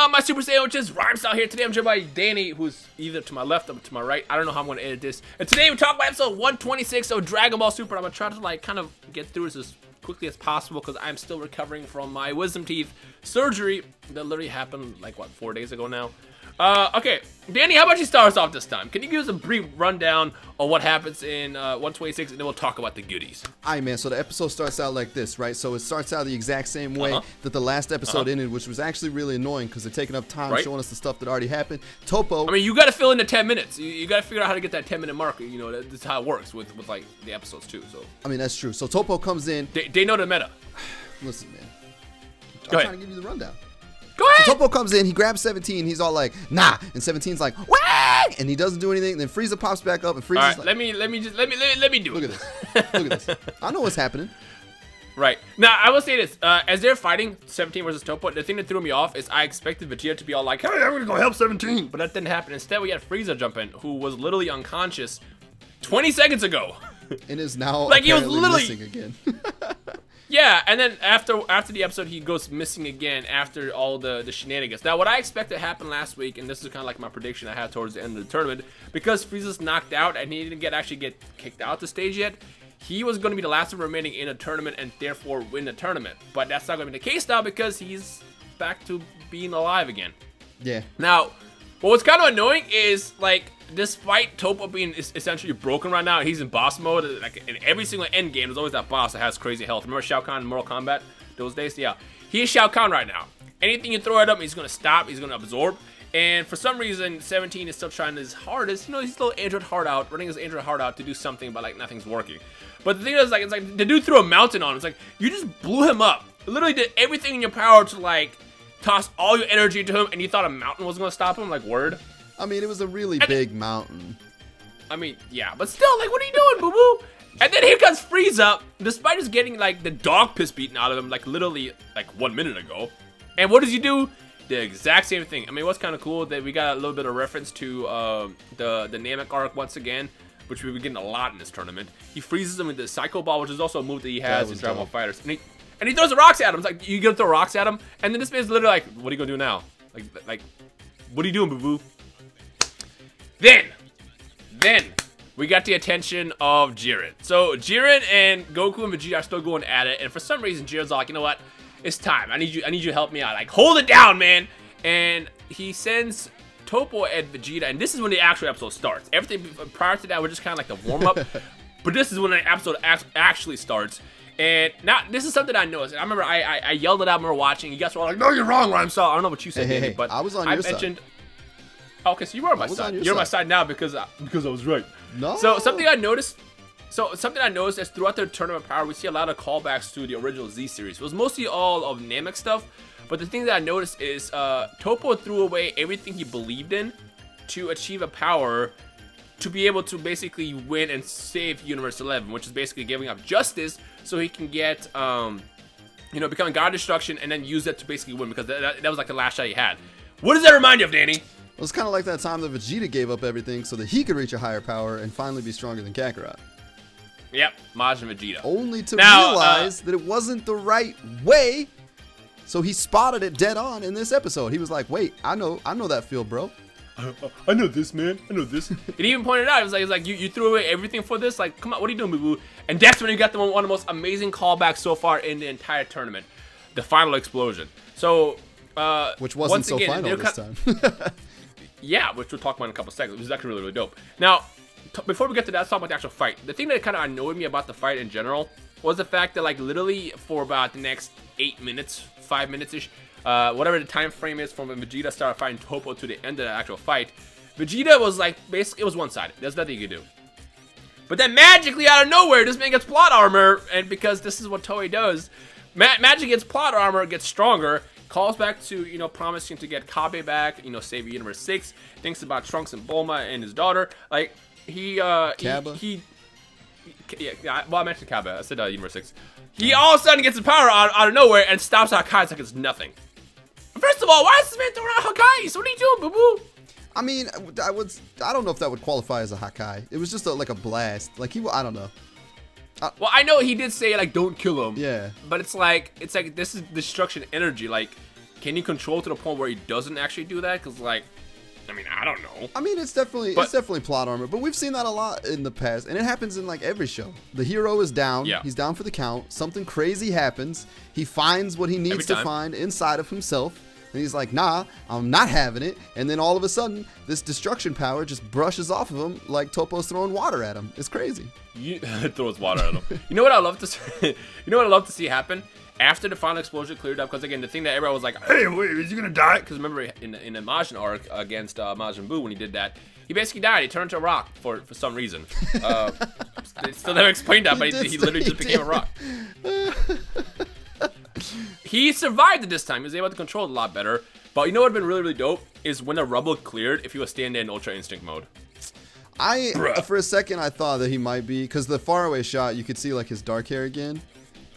on, my Super Sandwiches? Rhymestyle here. Today I'm joined by Danny, who's either to my left or to my right. I don't know how I'm going to edit this. And today we're talking about episode 126 of Dragon Ball Super. I'm going to try to like kind of get through this as quickly as possible because I'm still recovering from my wisdom teeth surgery that literally happened like, what, 4 days ago now? Okay, Danny, how about you start us off this time? Can you give us a brief rundown of what happens in 126, and then we'll talk about the goodies? Alright, man, so the episode starts out like this, right? So it starts out the exact same way that the last episode ended, which was actually really annoying because they're taking up time showing us the stuff that already happened. Toppo... I mean, you got to fill in the 10 minutes. You got to figure out how to get that 10-minute mark. You know, that's how it works with like, the episodes, too, so... I mean, that's true. So Toppo comes in... They know the meta. Listen, man. Go ahead. Trying to give you the rundown. Go ahead. So Toppo comes in, he grabs 17, he's all like, nah, and 17's like, wah! And he doesn't do anything. Then Frieza pops back up, and Frieza's all right, like, let me do it. Look at this. Look at this. I know what's happening. Right. Now, I will say this. As they're fighting 17 versus Toppo, the thing that threw me off is I expected Vegeta to be all like, hey, I'm going to go help 17. But that didn't happen. Instead, we had Frieza jump in, who was literally unconscious 20 seconds ago. And is now like he was literally missing again. Yeah, and then after the episode, he goes missing again after all the shenanigans. Now, what I expect to happen last week, and this is kind of like my prediction I had towards the end of the tournament, because Frieza's knocked out and he didn't actually get kicked out the stage yet, he was going to be the last one remaining in a tournament and therefore win the tournament. But that's not going to be the case now because he's back to being alive again. Yeah. Now, what's kind of annoying is, like, despite Toppo being essentially broken right now, he's in boss mode. Like in every single end game, there's always that boss that has crazy health. Remember Shao Kahn in Mortal Kombat those days? Yeah, he is Shao Kahn right now. Anything you throw at him, he's gonna stop. He's gonna absorb. And for some reason, 17 is still trying his hardest. You know, he's still Android heart out, running his Android heart out to do something, but like nothing's working. But the thing is, like, it's like the dude threw a mountain on him. It's like you just blew him up. Literally did everything in your power to like toss all your energy to him, and you thought a mountain was gonna stop him. Like, word. I mean, it was a really big mountain. I mean, yeah, but still, like, what are you doing, boo-boo? And then here comes Frieza, despite just getting, like, the dog piss beaten out of him, like, literally, like, 1 minute ago. And what does he do? The exact same thing. I mean, what's kind of cool that we got a little bit of reference to the Namek arc once again, which we've been getting a lot in this tournament. He freezes him with the Psycho Ball, which is also a move that he has in Dragon Ball Fighters. And he throws the rocks at him. It's like, you gonna throw rocks at him? And then this man's literally like, what are you gonna do now? Like, what are you doing, boo-boo? Then, we got the attention of Jiren. So, Jiren and Goku and Vegeta are still going at it, and for some reason, Jiren's like, you know what? It's time. I need you to help me out. Like, hold it down, man! And he sends Toppo and Vegeta, and this is when the actual episode starts. Everything prior to that was just kind of like the warm-up, but this is when the episode actually starts. And now, this is something I noticed. I remember I yelled it out when we were watching. You guys were all like, no, you're wrong, Rhymestyle. I don't know what you said, hey, but I was on your side. Okay, so you were on my side. You're on my side now because I was right. No. So something I noticed is throughout the Tournament of Power, we see a lot of callbacks to the original Z series. It was mostly all of Namek stuff, but the thing that I noticed is Toppo threw away everything he believed in to achieve a power to be able to basically win and save Universe 11, which is basically giving up justice so he can get, becoming God of Destruction and then use that to basically win because that was like the last shot he had. What does that remind you of, Danny? It was kind of like that time that Vegeta gave up everything so that he could reach a higher power and finally be stronger than Kakarot. Yep, Majin Vegeta. Only to realize that it wasn't the right way, so he spotted it dead on in this episode. He was like, wait, I know that feel, bro. I know this, man. I know this. He even pointed out, it was like you threw away everything for this? Like, come on, what are you doing, boo-boo? And that's when you got one of the most amazing callbacks so far in the entire tournament. The final explosion. So, which wasn't so final this time. Yeah, which we'll talk about in a couple seconds. It was actually really, really dope. Now, before we get to that, let's talk about the actual fight. The thing that kind of annoyed me about the fight in general was the fact that, like, literally for about the next 8 minutes, 5 minutes-ish, whatever the time frame is from when Vegeta started fighting Toppo to the end of the actual fight, Vegeta was, like, basically, it was one-sided. There's nothing you could do. But then magically, out of nowhere, this man gets plot armor, and because this is what Toei does, magic gets plot armor, gets stronger, calls back to, promising to get Kabe back, save Universe 6, thinks about Trunks and Bulma and his daughter. Like, I mentioned Kabe. I said Universe 6. He all of a sudden gets the power out of nowhere and stops Hakai like it's nothing. First of all, why is this man throwing out Hakai? What are you doing, boo-boo? I mean, I don't know if that would qualify as a Hakai. It was just like a blast. Like, I don't know. Well, I know he did say, like, don't kill him. Yeah. But it's like this is destruction energy. Like, can he control to the point where he doesn't actually do that? Because, like, I mean, I don't know. I mean, it's definitely plot armor, but we've seen that a lot in the past, and it happens in like every show. The hero is down, he's down for the count, something crazy happens, he finds what he needs to find inside of himself, and he's like, nah, I'm not having it, and then all of a sudden, this destruction power just brushes off of him like Toppo's throwing water at him. It's crazy. Throws water at him. You know what I love to see? You know what I love to see happen? After the final explosion cleared up, because again, the thing that everyone was like, hey, wait, is he gonna die? Because remember, in the Majin arc against Majin Buu, when he did that, he basically died. He turned into a rock for some reason. They still never explained that, but he literally just became a rock. He survived it this time. He was able to control it a lot better. But you know what would have been really, really dope is when the rubble cleared, if he was standing in Ultra Instinct mode. For a second, I thought that he might be, because the faraway shot, you could see like his dark hair again.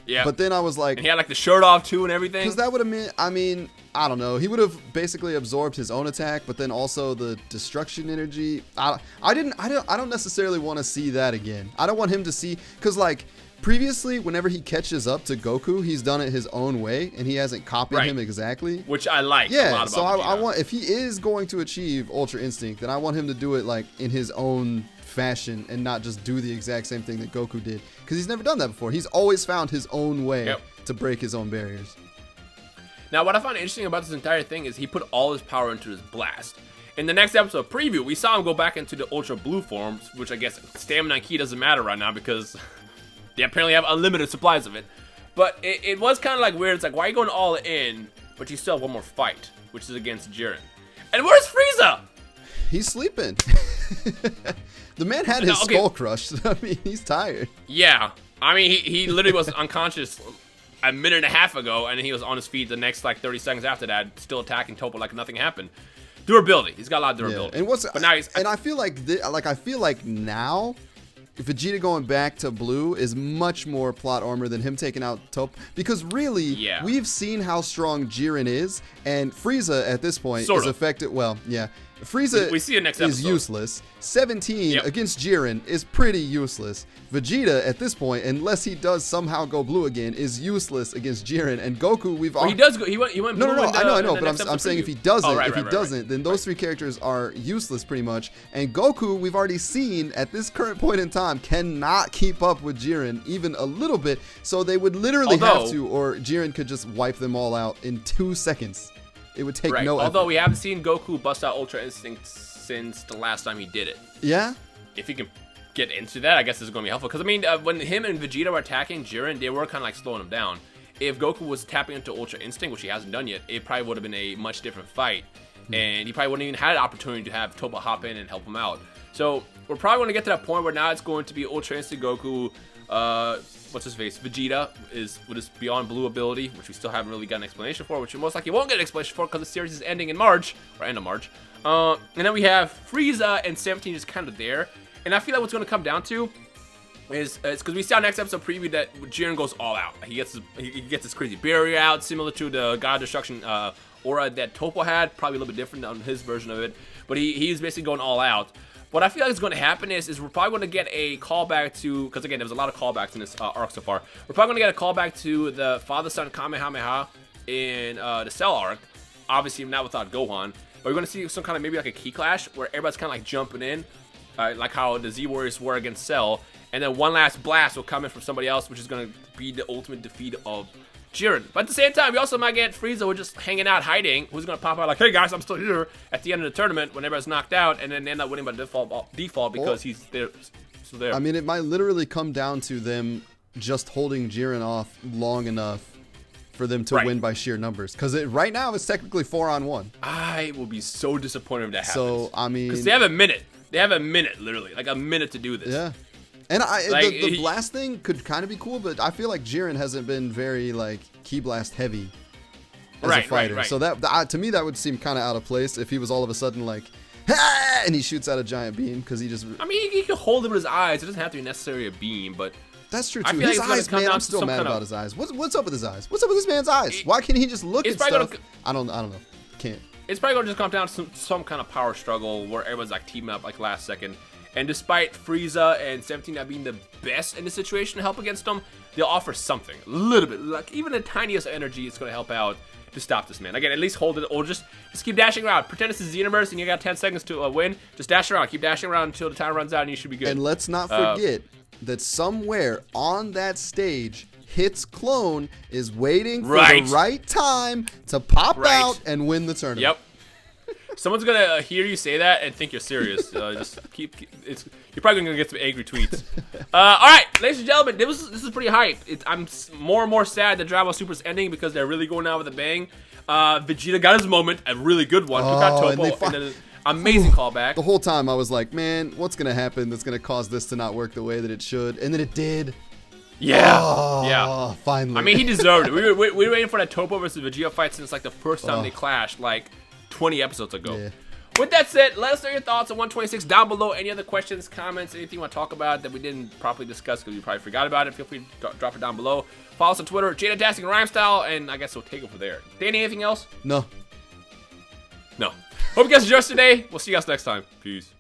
Yeah. But then I was like... And he had like the shirt off too and everything. Because that would have meant... I mean, I don't know. He would have basically absorbed his own attack, but then also the destruction energy. I don't necessarily want to see that again. I don't want him to see... Because like, previously, whenever he catches up to Goku, he's done it his own way, and he hasn't copied him exactly. Which I like a lot about so I want... If he is going to achieve Ultra Instinct, then I want him to do it like in his own fashion and not just do the exact same thing that Goku did, because he's never done that before. He's always found his own way to break his own barriers. Now, what I found interesting about this entire thing is he put all his power into his blast. In the next episode preview, we saw him go back into the Ultra Blue forms, which I guess stamina and ki doesn't matter right now because they apparently have unlimited supplies of it. But it was kind of like weird. It's like, why are you going all in, but you still have one more fight, which is against Jiren. And where's Frieza? He's sleeping. The man had his skull crushed. I mean, he's tired. Yeah. I mean, he literally was unconscious a minute and a half ago, and then he was on his feet the next, like, 30 seconds after that, still attacking Toppo like nothing happened. Durability. He's got a lot of durability. Yeah. But now and I feel like now, Vegeta going back to Blue is much more plot armor than him taking out Toppo. Because really, we've seen how strong Jiren is, and Frieza at this point is affected. Well, yeah. Frieza we see it next episode. Is useless. 17 against Jiren is pretty useless. Vegeta at this point, unless he does somehow go blue again, is useless against Jiren. And Goku, he does go. He went blue. No. I know. But I'm saying if he doesn't, then those three characters are useless pretty much. And Goku, we've already seen at this current point in time, cannot keep up with Jiren even a little bit. So they would literally have to, or Jiren could just wipe them all out in 2 seconds. It would take no effort. Although we haven't seen Goku bust out Ultra Instinct since the last time he did it. Yeah? If he can get into that, I guess this is going to be helpful. Because, I mean, when him and Vegeta were attacking Jiren, they were kind of like slowing him down. If Goku was tapping into Ultra Instinct, which he hasn't done yet, it probably would have been a much different fight. And he probably wouldn't even had an opportunity to have Toppo hop in and help him out. So we're probably going to get to that point where now it's going to be Ultra Instinct Goku. What's his face? Vegeta is with his Beyond Blue ability, which we still haven't really got an explanation for, which we most likely won't get an explanation for because the series is ending in March, or end of March. And then we have Frieza and 17 just kind of there. And I feel like what's going to come down to is because we saw next episode preview that Jiren goes all out. He gets his crazy barrier out, similar to the God of Destruction aura that Toppo had, probably a little bit different on his version of it. But he's basically going all out. What I feel like is going to happen is we're probably going to get a callback to, because again, there's a lot of callbacks in this arc so far. We're probably going to get a callback to the Father-Son Kamehameha in the Cell arc. Obviously, not without Gohan. But we're going to see some kind of maybe like a key clash where everybody's kind of like jumping in, like how the Z-Warriors were against Cell. And then one last blast will come in from somebody else, which is going to be the ultimate defeat of Jiren. But at the same time, we also might get Frieza who's just hanging out, hiding, who's going to pop out like, hey guys, I'm still here at the end of the tournament when everybody's knocked out, and then end up winning by default because he's there. So there. I mean, it might literally come down to them just holding Jiren off long enough for them to win by sheer numbers. Because right now, it's technically 4-on-1. I will be so disappointed if that happens. So, I mean... Because they have a minute. They have a minute, literally. Like a minute to do this. Yeah. And the blast thing could kind of be cool, but I feel like Jiren hasn't been very like Ki Blast heavy as a fighter. Right. So that to me that would seem kind of out of place if he was all of a sudden like, ha! And he shoots out a giant beam because he just. I mean, he can hold it with his eyes. It doesn't have to be necessarily a beam, but. That's true too. His eyes, man, I'm still mad about his eyes. What's up with his eyes? What's up with this man's eyes? Why can't he just look at stuff? I don't know. Can't. It's probably gonna just come down to some kind of power struggle where everyone's like teaming up like last second. And despite Frieza and 17 not being the best in the situation to help against them, they'll offer something. A little bit. Like even the tiniest energy is going to help out to stop this man. Again, at least hold it, or just keep dashing around. Pretend it's the Xenoverse and you got 10 seconds to win. Just dash around. Keep dashing around until the time runs out and you should be good. And let's not forget that somewhere on that stage, Hit's clone is waiting for the right time to pop out and win the tournament. Yep. Someone's gonna hear you say that and think you're serious. Just keep you're probably gonna get some angry tweets. All right, ladies and gentlemen, this is pretty hype. I'm more and more sad that Dragon Ball Super's ending because they're really going out with a bang. Vegeta got his moment, a really good one. Took out Toppo, and then an amazing callback. The whole time I was like, man, what's gonna happen that's gonna cause this to not work the way that it should? And then it did. Yeah, yeah. Finally. I mean, he deserved it. We were waiting for that Toppo versus Vegeta fight since like the first time they clashed, like 20 episodes ago. Yeah. With that said, let us know your thoughts on 126 down below. Any other questions, comments, anything you want to talk about that we didn't properly discuss because you probably forgot about it, feel free to drop it down below. Follow us on Twitter, Vegeta'S and Rhymestyle, and I guess we'll take it from there. Danny, anything else? No. Hope you guys enjoyed today. We'll see you guys next time. Peace.